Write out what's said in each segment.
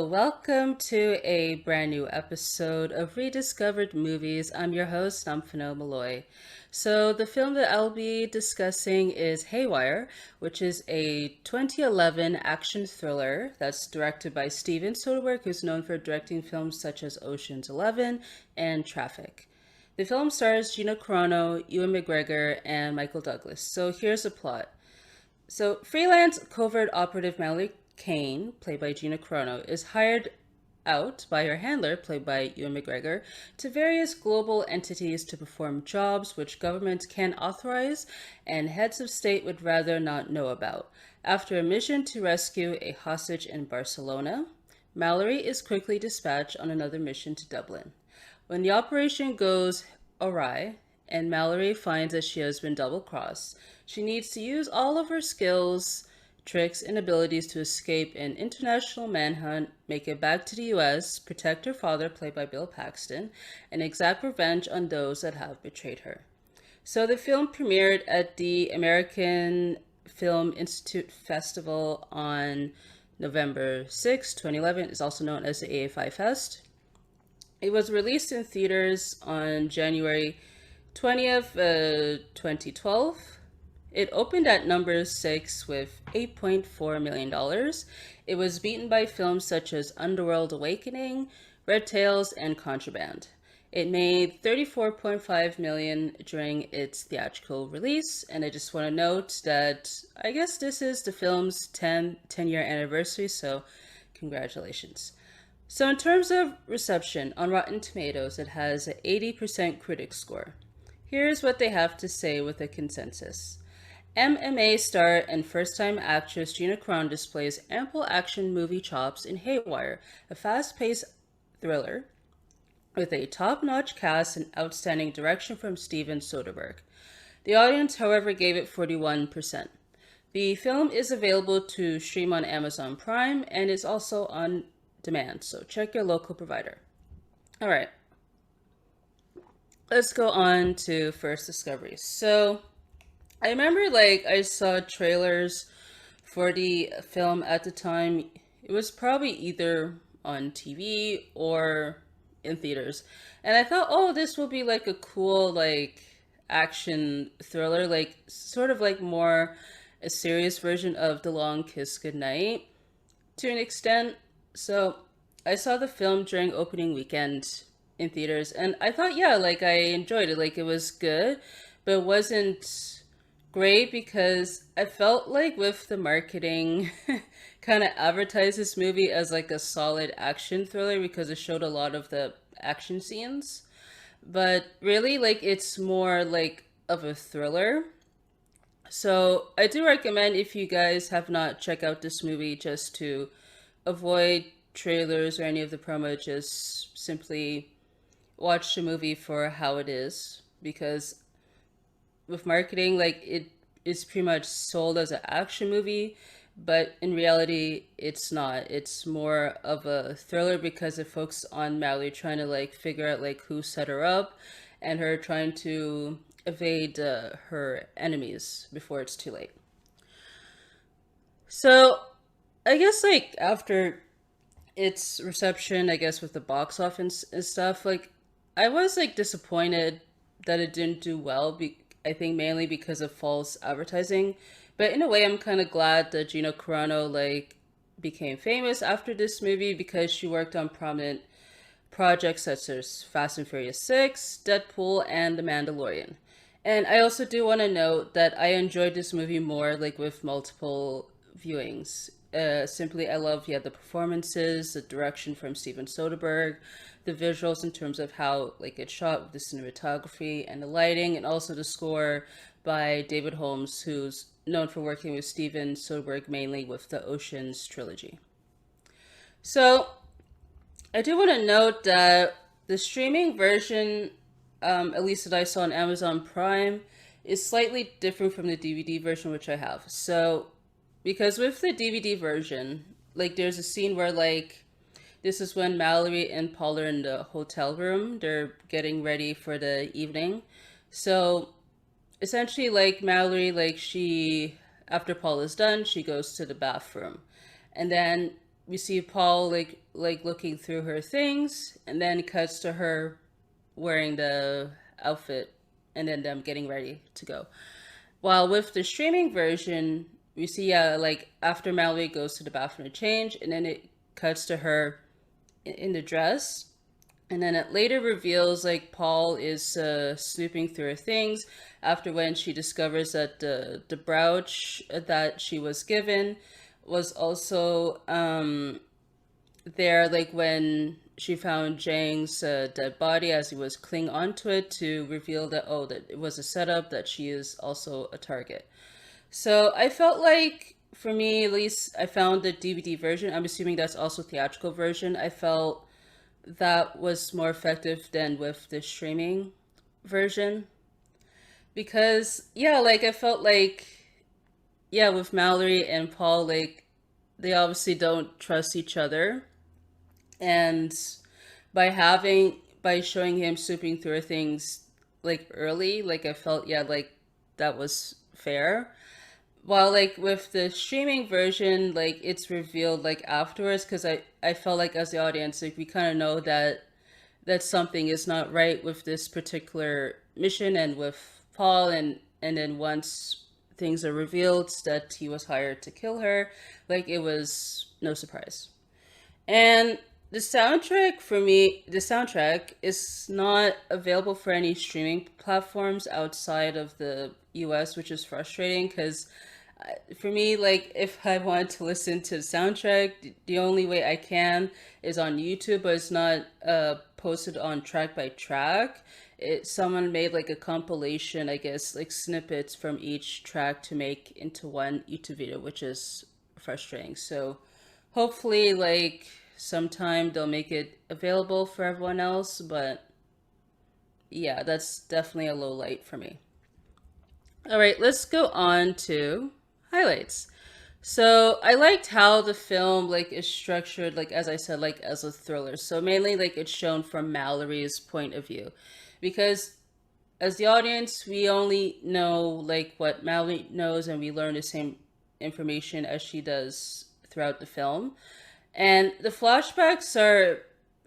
Welcome to a brand new episode of Rediscovered Movies. I'm your host, Nomfanelo. The film that I'll be discussing is Haywire, which is a 2011 action thriller that's directed by Steven Soderbergh, who's known for directing films such as Ocean's 11 and Traffic. The film stars Gina Carano, Ewan McGregor, and Michael Douglas. So here's the plot. Freelance covert operative Mallory Kane, played by Gina Carano, is hired out by her handler, played by Ewan McGregor, to various global entities to perform jobs which governments can authorize and heads of state would rather not know about. After a mission to rescue a hostage in Barcelona, Mallory is quickly dispatched on another mission to Dublin. When the operation goes awry, and Mallory finds that she has been double-crossed, she needs to use all of her skills, tricks, and abilities to escape an international manhunt, make it back to the US, protect her father, played by Bill Paxton, and exact revenge on those that have betrayed her. So the film premiered at the American Film Institute Festival on November 6, 2011. It's also known as the AFI Fest. It was released in theaters on January 20th, 2012. It opened at number 6 with $8.4 million. It was beaten by films such as Underworld Awakening, Red Tails, and Contraband. It made $34.5 million during its theatrical release, and I just want to note that I guess this is the film's 10-year anniversary, so congratulations. So in terms of reception, on Rotten Tomatoes, it has an 80% critic score. Here's what they have to say with a consensus. MMA star and first-time actress Gina Carano displays ample action movie chops in Haywire, a fast-paced thriller with a top-notch cast and outstanding direction from Steven Soderbergh. The audience, however, gave it 41%. The film is available to stream on Amazon Prime and is also on demand, so check your local provider. All right. Let's go on to first discoveries. So I remember I saw trailers for the film at the time. It was probably either on TV or in theaters. And I thought, oh, this will be a cool action thriller, sort of more a serious version of The Long Kiss Goodnight to an extent. So I saw the film during opening weekend in theaters, and I thought, yeah, I enjoyed it. It was good, but it wasn't great because I felt with the marketing kind of advertised this movie as a solid action thriller because it showed a lot of the action scenes. But really, it's more of a thriller. So I do recommend, if you guys have not checked out this movie, just to avoid trailers or any of the promo, just simply watch the movie for how it is, because with marketing, it is pretty much sold as an action movie, but in reality it's not. It's more of a thriller because it focuses on Mallory trying to figure out who set her up and her trying to evade her enemies before it's too late. So I guess after its reception, I guess with the box office and stuff, I was disappointed that it didn't do well. I think mainly because of false advertising, but in a way, I'm kind of glad that Gina Carano became famous after this movie because she worked on prominent projects such as Fast and Furious 6, Deadpool, and The Mandalorian. And I also do want to note that I enjoyed this movie more with multiple viewings. Simply, I love the performances, the direction from Steven Soderbergh, the visuals in terms of how it's shot with the cinematography and the lighting, and also the score by David Holmes, who's known for working with Steven Soderbergh mainly with the Ocean's trilogy. So I do want to note that the streaming version, at least that I saw on Amazon Prime, is slightly different from the DVD version, which I have. So because with the DVD version, there's a scene where this is when Mallory and Paul are in the hotel room. They're getting ready for the evening. So essentially Mallory, she, after Paul is done, she goes to the bathroom. And then we see Paul like looking through her things, and then it cuts to her wearing the outfit, and then them getting ready to go. While with the streaming version, we see like after Mallory goes to the bathroom to change, and then it cuts to her in the dress, and then it later reveals like Paul is snooping through her things after when she discovers that the brooch that she was given was also there, like when she found Jang's dead body as he was clinging onto it, to reveal that, oh, that it was a setup, that she is also a target. So I felt like, for me at least, I found the DVD version, I'm assuming that's also theatrical version, I felt that was more effective than with the streaming version. Because, yeah, like I felt like, yeah, with Mallory and Paul, like they obviously don't trust each other. And by showing him swooping through things like early, like I felt, yeah, like that was fair. While like with the streaming version, like it's revealed like afterwards, because I felt like as the audience, like we kind of know that something is not right with this particular mission and with Paul, and then once things are revealed that he was hired to kill her, like it was no surprise. And the soundtrack is not available for any streaming platforms outside of the US, which is frustrating because for me, like if I want to listen to the soundtrack, the only way I can is on YouTube, but it's not posted on track by track. Someone made like a compilation, I guess, like snippets from each track to make into one YouTube video, which is frustrating. So hopefully, like sometime they'll make it available for everyone else. But yeah, that's definitely a low light for me. All right, let's go on to highlights. So I liked how the film like is structured, like as I said, like as a thriller. So mainly like it's shown from Mallory's point of view, because as the audience we only know like what Mallory knows, and we learn the same information as she does throughout the film. And the flashbacks are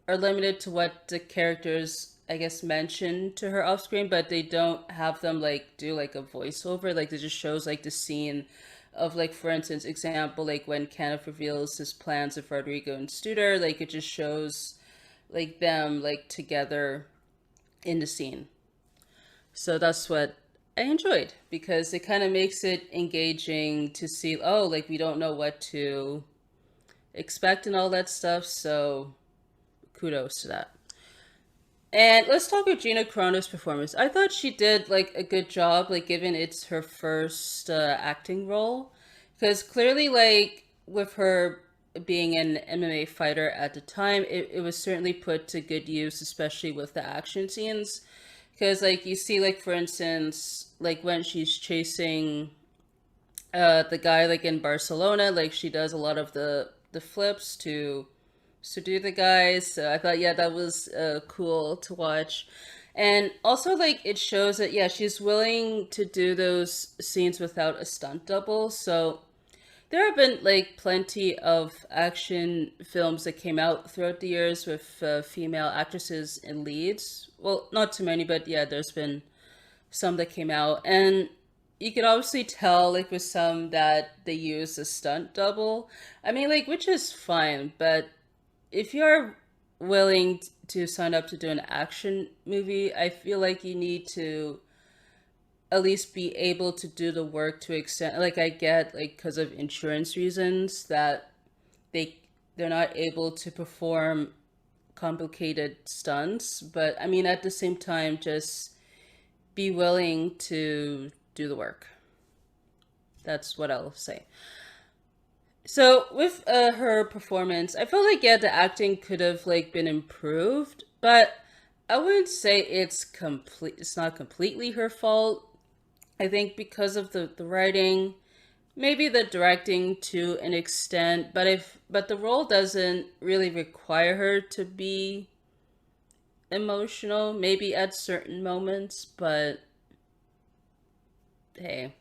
limited to what the characters, I guess, mention to her off screen, but they don't have them like do like a voiceover. Like it just shows like the scene of, like, for instance, example, like when Kenneth reveals his plans of Rodrigo and Studer, like it just shows like them like together in the scene. So that's what I enjoyed, because it kind of makes it engaging to see, oh, like we don't know what to expect and all that stuff. So kudos to that. And let's talk about Gina Carano's performance. I thought she did like a good job, like given it's her first acting role, because clearly, like with her being an MMA fighter at the time, it was certainly put to good use, especially with the action scenes. Because like you see, like for instance, like when she's chasing the guy like in Barcelona, like she does a lot of the flips to do the guys. So I thought, yeah, that was cool to watch. And also, like, it shows that, yeah, she's willing to do those scenes without a stunt double. So there have been, like, plenty of action films that came out throughout the years with female actresses in leads. Well, not too many, but yeah, there's been some that came out. And you could obviously tell, like, with some that they use a stunt double. I mean, like, which is fine, but if you're willing to sign up to do an action movie, I feel like you need to at least be able to do the work to extent. Like I get, like because of insurance reasons, that they they're not able to perform complicated stunts, but I mean at the same time, just be willing to do the work. That's what I'll say. So with her performance, I felt like, yeah, the acting could have like been improved, but I wouldn't say it's complete. It's not completely her fault. I think because of the writing, maybe the directing to an extent, but the role doesn't really require her to be emotional. Maybe at certain moments, but hey.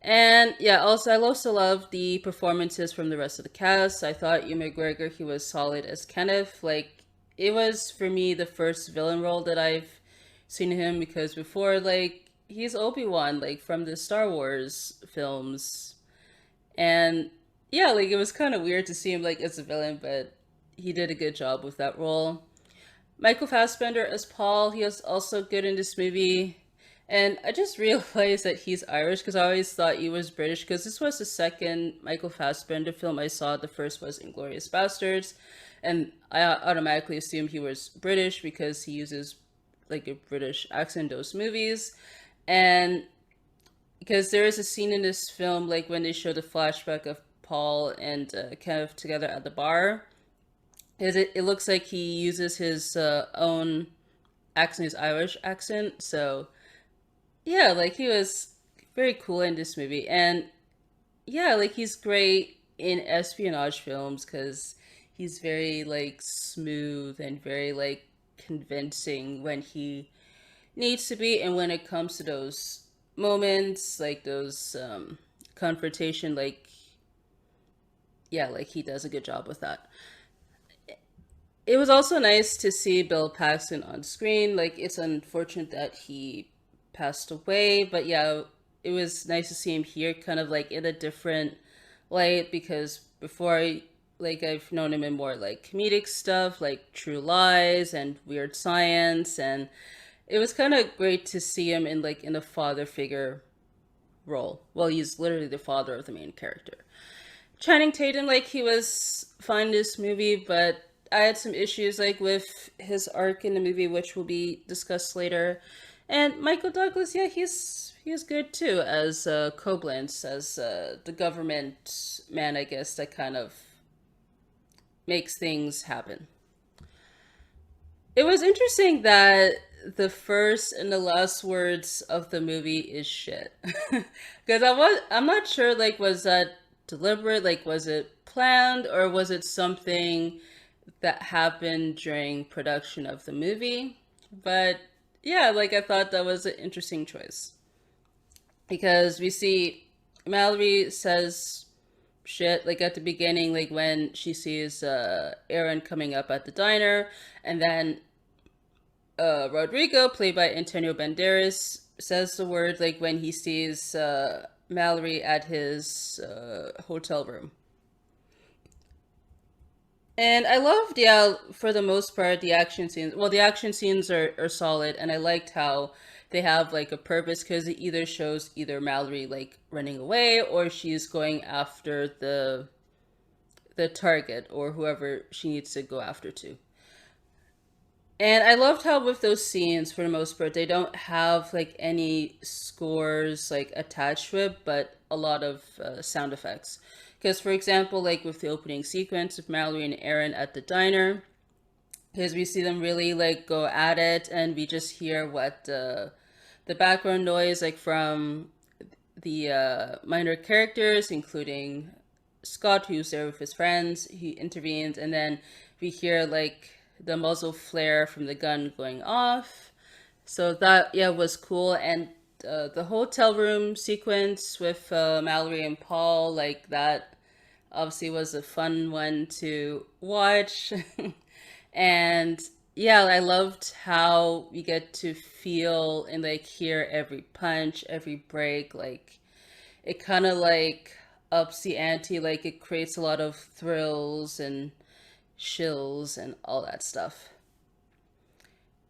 And yeah, also I also love the performances from the rest of the cast. I thought Ewan McGregor, he was solid as Kenneth. Like, it was for me the first villain role that I've seen him, because before, like, he's Obi-Wan, like from the Star Wars films. And yeah, like it was kind of weird to see him like as a villain, but he did a good job with that role. Michael Fassbender as Paul, he was also good in this movie. And I just realized that he's Irish, because I always thought he was British, because this was the second Michael Fassbender film I saw. The first was Inglourious Basterds. And I automatically assumed he was British because he uses like a British accent in those movies. And because there is a scene in this film, like when they show the flashback of Paul and Kev together at the bar, is it looks like he uses his own accent, his Irish accent. So yeah, like he was very cool in this movie. And yeah, like he's great in espionage films because he's very like smooth and very like convincing when he needs to be, and when it comes to those moments, like those confrontation, like yeah, like he does a good job with that. It was also nice to see Bill Paxton on screen. Like, it's unfortunate that he passed away, but yeah, it was nice to see him here, kind of like in a different light, because before like I've known him in more like comedic stuff, like True Lies and Weird Science, and it was kind of great to see him in like in a father figure role. Well, he's literally the father of the main character. Channing Tatum, like he was fine in this movie, but I had some issues like with his arc in the movie, which will be discussed later. And Michael Douglas, yeah, he's good too as Koblenz, as the government man, I guess, that kind of makes things happen. It was interesting that the first and the last words of the movie is shit. Because I'm not sure, like, was that deliberate? Like, was it planned, or was it something that happened during production of the movie? But yeah, like I thought that was an interesting choice, because we see Mallory says shit like at the beginning, like when she sees Aaron coming up at the diner, and then Rodrigo, played by Antonio Banderas, says the word like when he sees Mallory at his hotel room. And I loved, yeah, for the most part, the action scenes. Well, the action scenes are solid, and I liked how they have like a purpose, because it either shows either Mallory like running away, or she's going after the target or whoever she needs to go after to. And I loved how with those scenes, for the most part, they don't have like any scores like attached to it, but a lot of sound effects. Because, for example, like with the opening sequence of Mallory and Aaron at the diner, because we see them really like go at it, and we just hear what the background noise like from the minor characters, including Scott, who's there with his friends. He intervenes, and then we hear like the muzzle flare from the gun going off. So that, yeah, was cool. And the hotel room sequence with Mallory and Paul, like that, obviously was a fun one to watch. And yeah, I loved how we get to feel and like hear every punch, every break. Like it kind of like ups the ante. Like it creates a lot of thrills and chills and all that stuff.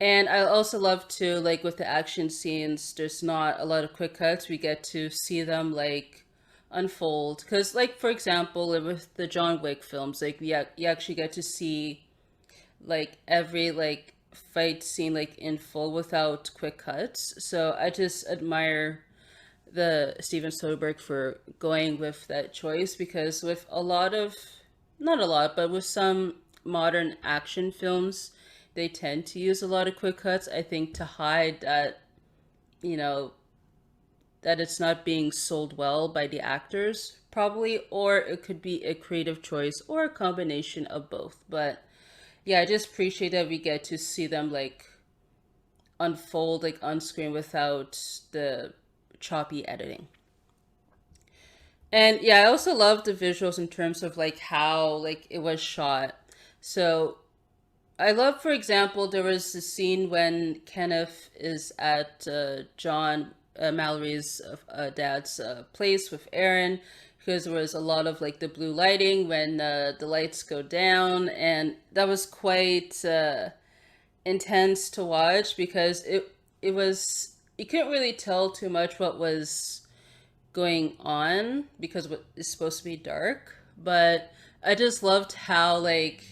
And I also love to like with the action scenes, there's not a lot of quick cuts. We get to see them like unfold. Because like for example, with the John Wick films, like you actually get to see like every like fight scene like in full without quick cuts. So I just admire the Steven Soderbergh for going with that choice, because with a lot of, not a lot, but with some modern action films, they tend to use a lot of quick cuts, I think, to hide that, you know, that it's not being sold well by the actors, probably, or it could be a creative choice or a combination of both. But yeah, I just appreciate that we get to see them like unfold like on screen without the choppy editing. And yeah, I also love the visuals in terms of like how like it was shot. So I love, for example, there was a scene when Kenneth is at John Mallory's dad's place with Aaron, because there was a lot of like the blue lighting when the lights go down, and that was quite intense to watch because it was you couldn't really tell too much what was going on because what is supposed to be dark, but I just loved how like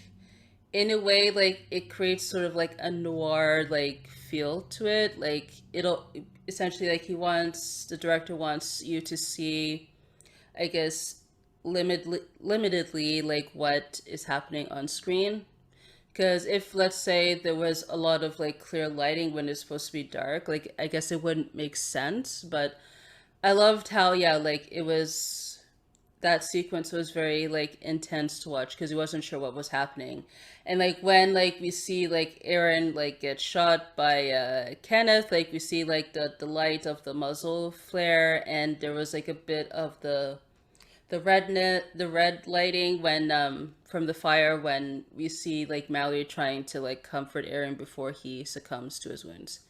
in a way like it creates sort of like a noir like feel to it. Like it'll essentially like the director wants you to see, I guess, limitedly like what is happening on screen. Because if, let's say, there was a lot of like clear lighting when it's supposed to be dark, like I guess it wouldn't make sense. But I loved how, yeah, like it was that sequence was very like intense to watch because he wasn't sure what was happening. And like when like we see like Aaron like get shot by Kenneth, like we see like the light of the muzzle flare, and there was like a bit of the red lighting when from the fire when we see like Mallory trying to like comfort Aaron before he succumbs to his wounds.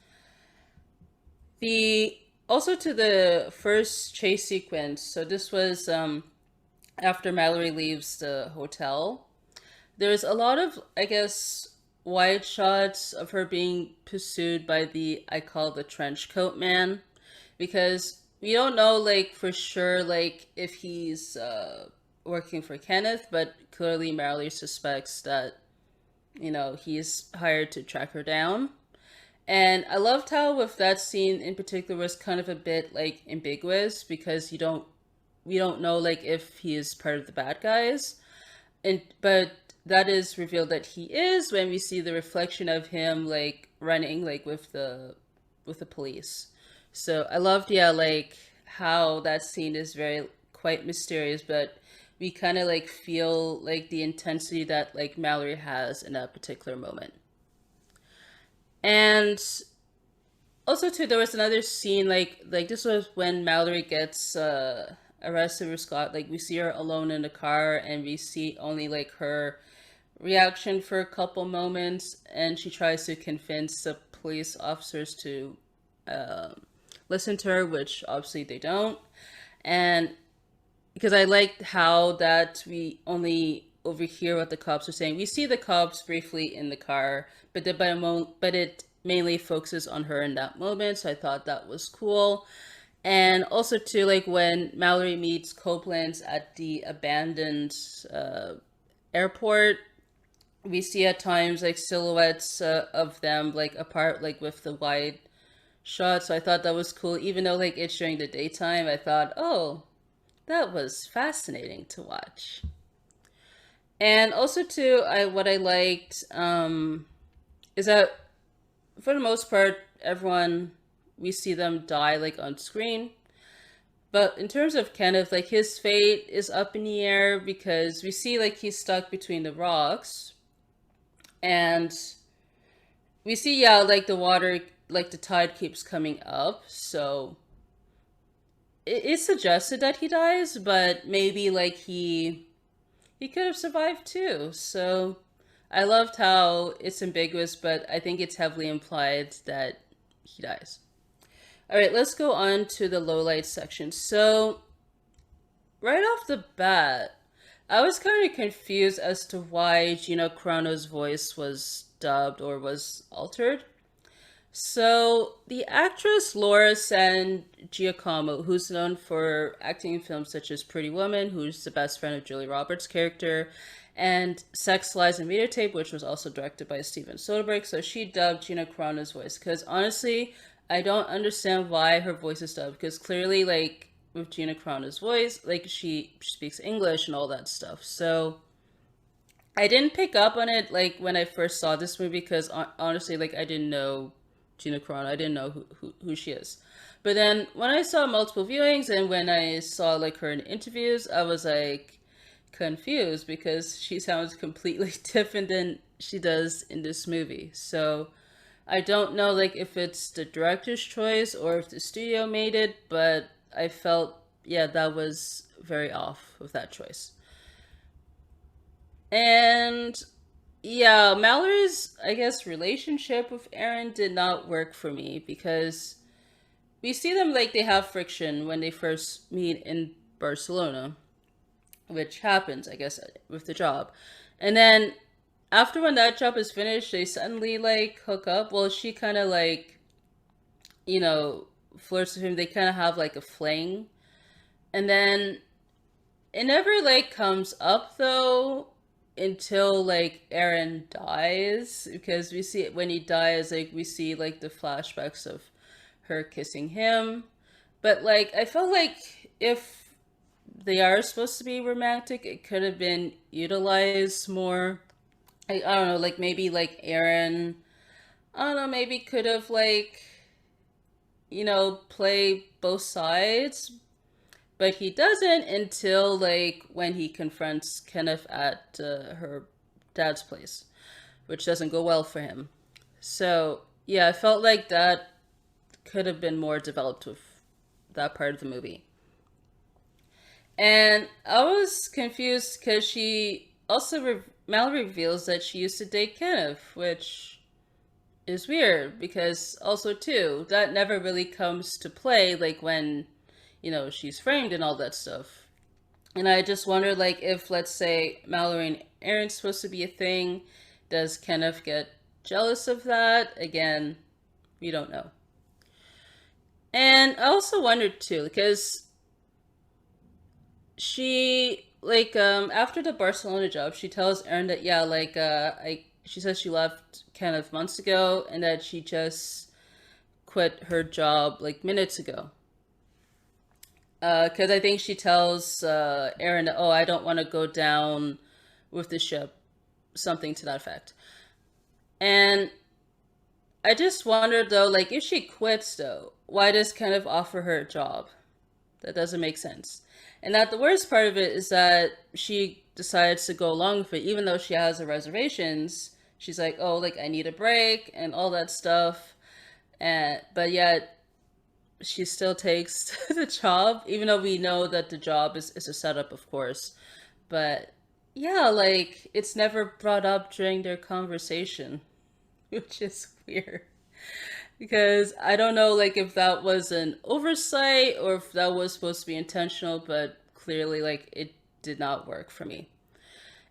The also to the first chase sequence. So this was after Mallory leaves the hotel. There's a lot of, I guess, wide shots of her being pursued by the, I call the trench coat man, because we don't know like for sure like if he's working for Kenneth, but clearly Mallory suspects that he's hired to track her down. And I loved how with that scene in particular was kind of a bit like ambiguous because we don't know like if he is part of the bad guys, and but that is revealed that he is when we see the reflection of him like running like with the police. So I loved, yeah, like how that scene is very quite mysterious, but we kind of like feel like the intensity that like Mallory has in that particular moment. And also too, there was another scene like this was when Mallory gets arrested with Scott. Like we see her alone in the car, and we see only like her reaction for a couple moments, and she tries to convince the police officers to uh, listen to her, which obviously they don't. And because I liked how that we only overhear what the cops are saying. We see the cops briefly in the car, but it mainly focuses on her in that moment. So I thought that was cool. And also too, like when Mallory meets Copeland at the abandoned uh, airport, we see at times like silhouettes of them like apart, like with the wide shot. So I thought that was cool, even though like it's during the daytime. I thought, oh, that was fascinating to watch. And also too, I what I liked is that for the most part, everyone we see them die like on screen. But in terms of Kenneth, like his fate is up in the air because we see like he's stuck between the rocks, and we see, yeah, like the water, like the tide keeps coming up, so it is suggested that he dies, but maybe like he could have survived too. So I loved how it's ambiguous, but I think it's heavily implied that he dies. All right, let's go on to the lowlights section. So right off the bat, I was kind of confused as to why Gina Carano's voice was dubbed or was altered. So, the actress Laura San Giacomo, who's known for acting in films such as Pretty Woman, who's the best friend of Julie Roberts' character, and Sex, Lies, and Videotape, which was also directed by Steven Soderbergh, so she dubbed Gina Carano's voice. Because honestly, I don't understand why her voice is dubbed, because clearly, like, with Gina Carano's voice, like, she speaks English and all that stuff. So, I didn't pick up on it like when I first saw this movie because honestly, like I didn't know Gina Carano. I didn't know who she is. But then when I saw multiple viewings and when I saw like her in interviews, I was like confused because she sounds completely different than she does in this movie. So I don't know like if it's the director's choice or if the studio made it, but I felt yeah, that was very off with that choice. And yeah, Mallory's, I guess, relationship with Aaron did not work for me because we see them like they have friction when they first meet in Barcelona, which happens, I guess, with the job. And then after when that job is finished, they suddenly like hook up. Well, she kind of like, you know, flirts with him. They kind of have like a fling. And then it never like comes up though until like Aaron dies because we see it when he dies, like we see like the flashbacks of her kissing him. But like I felt like if they are supposed to be romantic, it could have been utilized more. I don't know, like maybe like Aaron, I don't know, maybe could have like, play both sides, but he doesn't until like when he confronts Kenneth at her dad's place, which doesn't go well for him. So yeah, I felt like that could have been more developed with that part of the movie. And I was confused because Mallory reveals that she used to date Kenneth, which is weird because also too that never really comes to play like when she's framed and all that stuff. And I just wonder, like, if, let's say, Mallory and Aaron's supposed to be a thing, does Kenneth get jealous of that? Again, we don't know. And I also wondered, too, because after the Barcelona job, she tells Aaron that, yeah, she says she left Kenneth months ago and that she just quit her job, like, minutes ago. Because I think she tells Aaron, "Oh, I don't want to go down with the ship," something to that effect. And I just wondered though, like, if she quits though, why does Kenneth offer her a job? That doesn't make sense. And that the worst part of it is that she decides to go along with it, even though she has the reservations. She's like, "Oh, like I need a break" and all that stuff. And but yet she still takes the job, even though we know that the job is a setup, of course. But yeah, like it's never brought up during their conversation, which is weird. Because I don't know, like if that was an oversight or if that was supposed to be intentional, but clearly, like it did not work for me.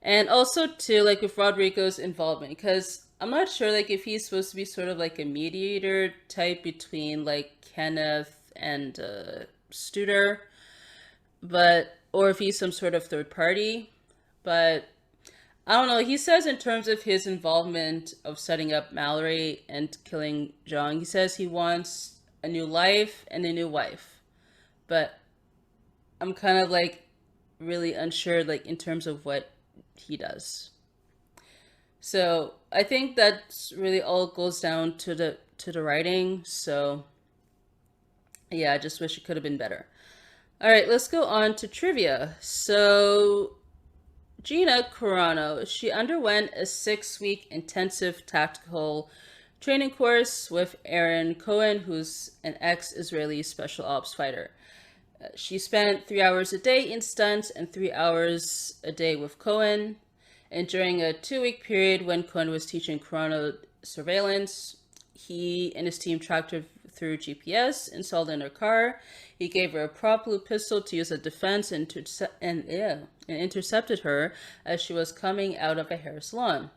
And also too, like with Rodrigo's involvement, because I'm not sure like if he's supposed to be sort of like a mediator type between like Kenneth and Studer, but or if he's some sort of third party. But I don't know. He says in terms of his involvement of setting up Mallory and killing John, he says he wants a new life and a new wife. But I'm kind of like really unsure like in terms of what he does. So I think that's really all goes down to the writing. So yeah, I just wish it could have been better. All right, let's go on to trivia. So Gina Carano, she underwent a 6-week intensive tactical training course with Aaron Cohen, who's an ex-Israeli special ops fighter. She spent 3 hours a day in stunts and 3 hours a day with Cohen. And during a 2-week period when Cohen was teaching Carano surveillance, he and his team tracked her through GPS installed in her car. He gave her a prop blue pistol to use as defense and intercepted her as she was coming out of a hair salon.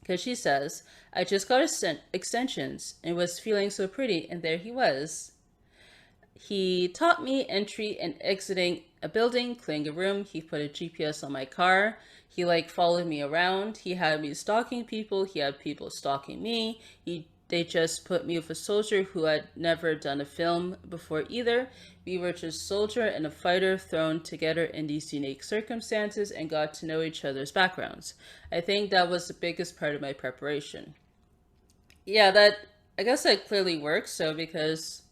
Because she says, "I just got extensions and was feeling so pretty, and there he was. He taught me entry and exiting a building, clearing a room. He put a GPS on my car. He followed me around. He had me stalking people. He had people stalking me. They just put me with a soldier who had never done a film before either. We were just soldier and a fighter thrown together in these unique circumstances and got to know each other's backgrounds. I think that was the biggest part of my preparation." Yeah, I guess that clearly works. So because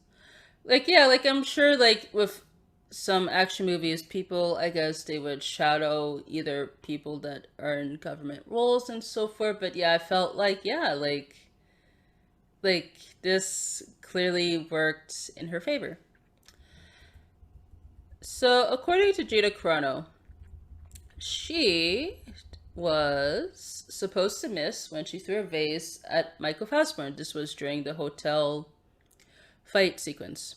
I'm sure with some action movies, people, I guess they would shadow either people that are in government roles and so forth. But yeah, I felt this clearly worked in her favor. So, according to Gina Carano, she was supposed to miss when she threw a vase at Michael Fassbender. This was during the hotel fight sequence.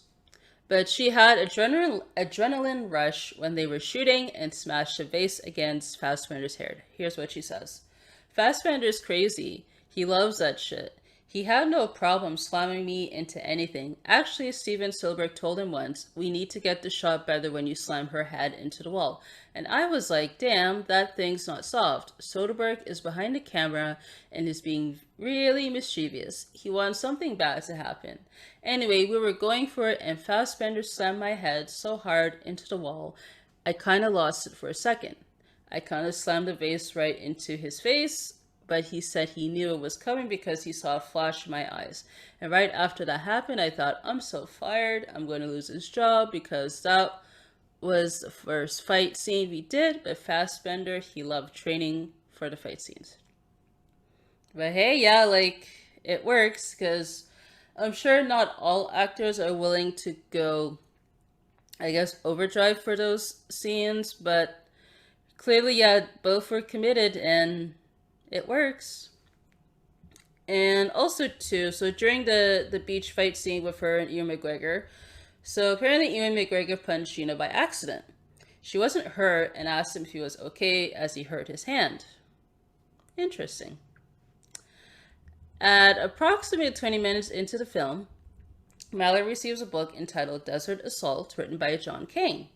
But she had adrenaline rush when they were shooting and smashed a vase against Fassbender's head. Here's what she says. Fassbender's crazy. He loves that shit. He had no problem slamming me into anything. Actually, Steven Soderbergh told him once, we need to get the shot better when you slam her head into the wall. And I was like, damn, that thing's not soft. Soderbergh is behind the camera and is being really mischievous. He wants something bad to happen. Anyway, we were going for it and Fassbender slammed my head so hard into the wall, I kind of lost it for a second. I kind of slammed the vase right into his face, but he said he knew it was coming because he saw a flash in my eyes. And right after that happened, I thought, I'm so fired. I'm going to lose this job because that was the first fight scene we did. But Fassbender, he loved training for the fight scenes. But hey, yeah, like, it works because I'm sure not all actors are willing to go, I guess, overdrive for those scenes, but clearly, yeah, both were committed and it works. And also, too, so during the beach fight scene with her and Ewan McGregor, so apparently Ewan McGregor punched Gina by accident. She wasn't hurt and asked him if he was okay as he hurt his hand. Interesting. At approximately 20 minutes into the film, Mallory receives a book entitled Desert Assault, written by John Kane.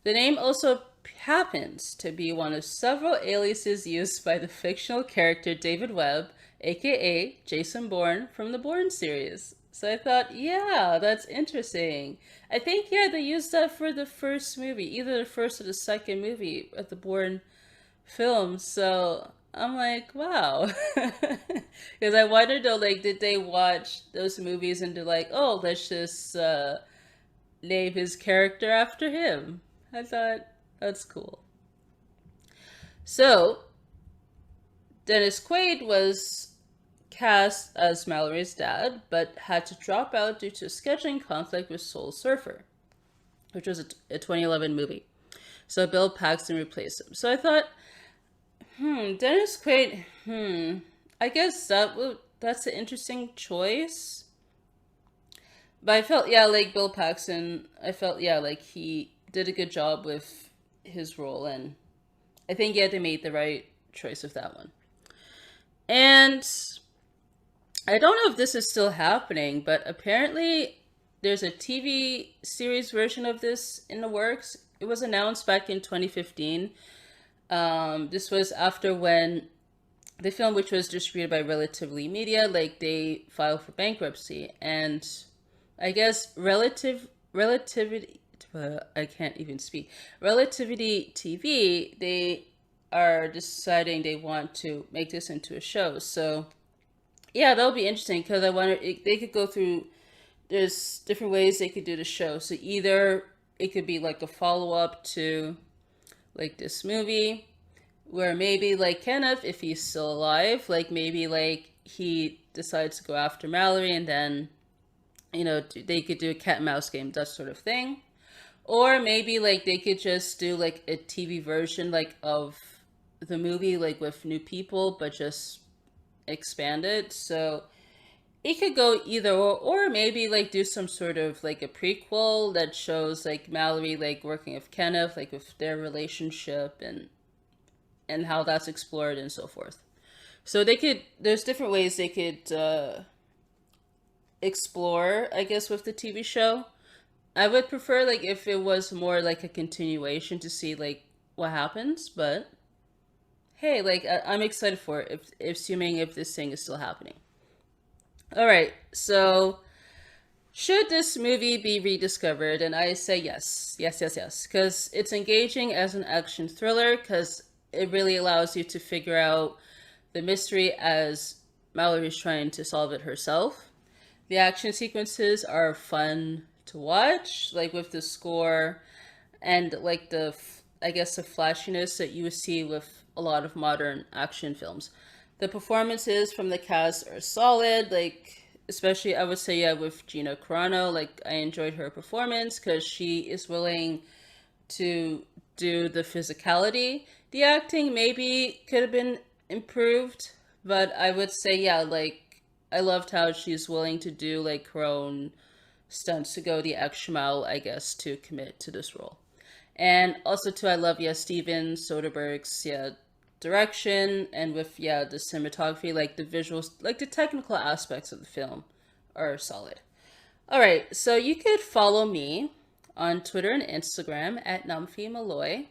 The name also happens to be one of several aliases used by the fictional character David Webb, aka Jason Bourne from the Bourne series. So I thought, yeah, that's interesting. I think, yeah, they used that for the first movie, either the first or the second movie of the Bourne film. So I'm like, wow. Because I wondered though, like, did they watch those movies and do like, oh, let's just name his character after him? I thought that's cool. So Dennis Quaid was cast as Mallory's dad, but had to drop out due to a scheduling conflict with Soul Surfer, which was a 2011 movie. So Bill Paxton replaced him. So I thought, Dennis Quaid, I guess that's an interesting choice. But I felt, yeah, like Bill Paxton, I felt, yeah, like he did a good job with his role, and I think, yeah, they made the right choice with that one. And I don't know if this is still happening, but apparently there's a TV series version of this in the works. It was announced back in 2015. This was after when the film, which was distributed by Relatively Media, like they filed for bankruptcy, and I guess relativity. I can't even speak. Relativity TV. They are deciding they want to make this into a show. So yeah, that'll be interesting because I wonder they could go through. There's different ways they could do the show. So either it could be like a follow up to like this movie, where maybe like Kenneth, if he's still alive, like maybe like he decides to go after Mallory, and then they could do a cat and mouse game, that sort of thing. Or maybe like they could just do like a TV version like of the movie, like with new people, but just expand it. So it could go either or maybe like do some sort of like a prequel that shows like Mallory like working with Kenneth, like with their relationship and how that's explored and so forth. So there's different ways they could explore, I guess, with the TV show. I would prefer like if it was more like a continuation to see like what happens, but hey, like I'm excited for it, if assuming if this thing is still happening. All right, so should this movie be rediscovered? And I say yes, yes, yes, yes, because it's engaging as an action thriller, because it really allows you to figure out the mystery as Mallory's trying to solve it herself. The action sequences are fun to watch, like with the score and like I guess the flashiness that you would see with a lot of modern action films. The performances from the cast are solid. Like especially I would say, yeah, with Gina Carano, like I enjoyed her performance because she is willing to do the physicality. The acting maybe could have been improved, but I would say, yeah, like I loved how she's willing to do like her own stunts to go the extra mile, I guess, to commit to this role. And also too, I love, yeah, Steven Soderbergh's, yeah, direction, and with, yeah, the cinematography, like the visuals, like the technical aspects of the film are solid. All right, so you could follow me on Twitter and Instagram at Nomfanelo.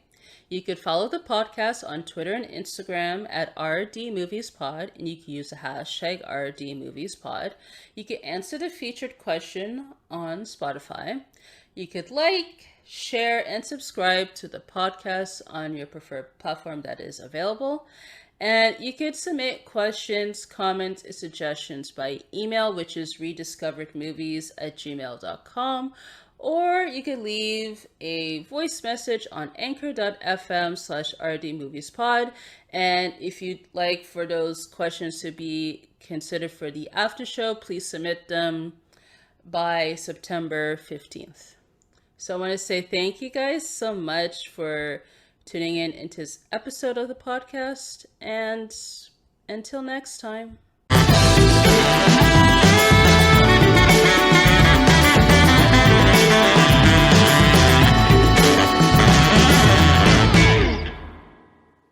You could follow the podcast on Twitter and Instagram at RDMoviesPod, and you can use the hashtag RDMoviesPod. You can answer the featured question on Spotify. You could like, share, and subscribe to the podcast on your preferred platform that is available. And you could submit questions, comments, and suggestions by email, which is rediscoveredmovies@gmail.com. Or you could leave a voice message on anchor.fm/rdmoviespod. And if you'd like for those questions to be considered for the after show, please submit them by September 15th. So I want to say thank you guys so much for tuning in into this episode of the podcast. And until next time.